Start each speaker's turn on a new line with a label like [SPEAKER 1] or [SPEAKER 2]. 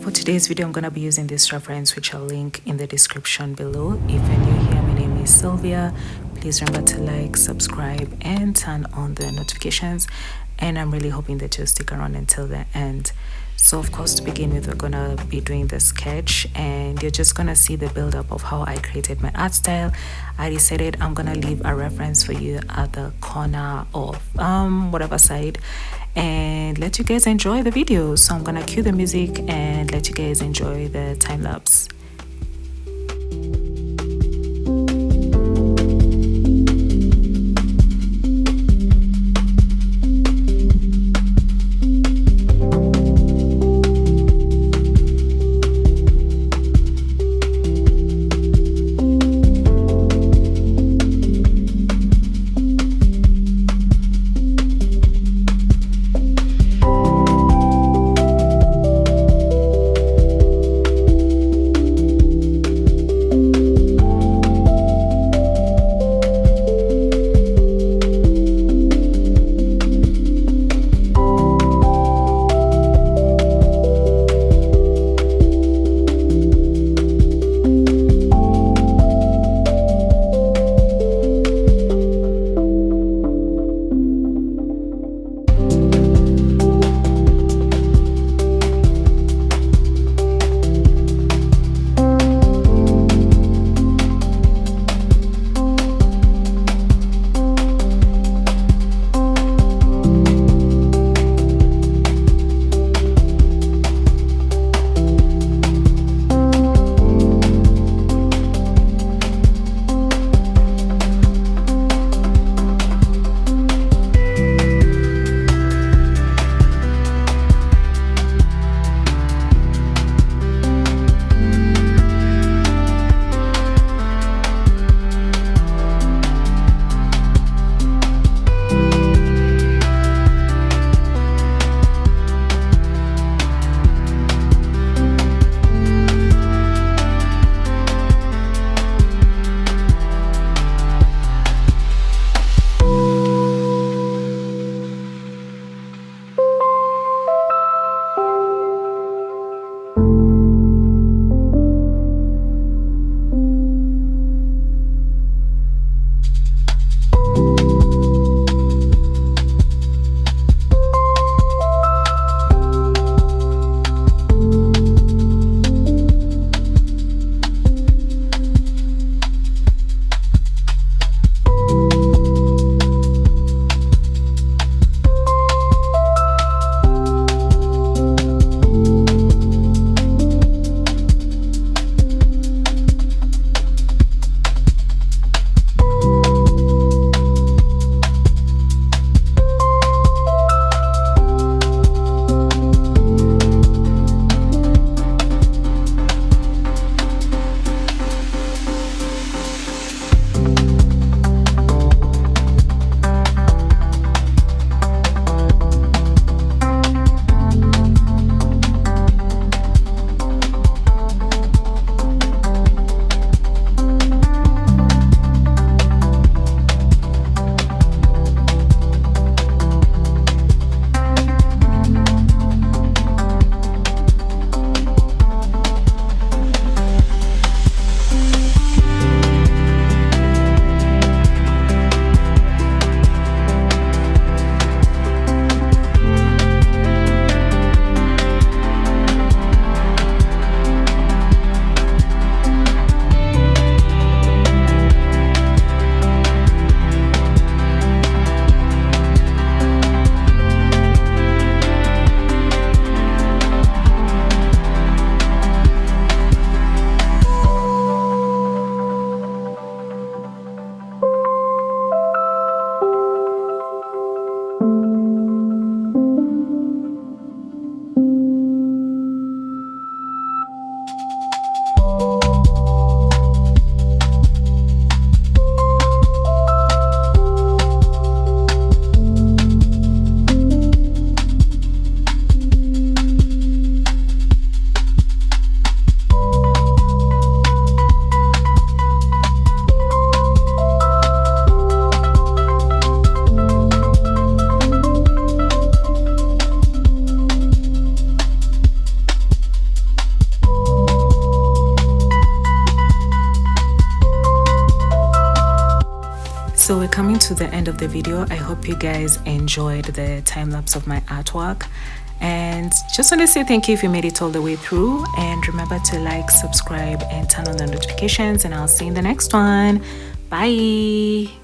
[SPEAKER 1] For today's video, I'm going to be using this reference, which I'll link in the description below. If you're new here, my name is Sylvia. Please remember to like, subscribe, and turn on the notifications. And I'm really hoping that you'll stick around until the end. So of course, to begin with, we're gonna be doing the sketch, and you're just gonna see the build-up of how I created my art style. I decided I'm gonna leave a reference for you at the corner of whatever side, and let you guys enjoy the video. So I'm gonna cue the music and let you guys enjoy the time lapse. So we're coming to the end of the video. I hope you guys enjoyed the time lapse of my artwork, and just want to say thank you if you made it all the way through, and remember to like, subscribe, and turn on the notifications, and I'll see you in the next one. Bye.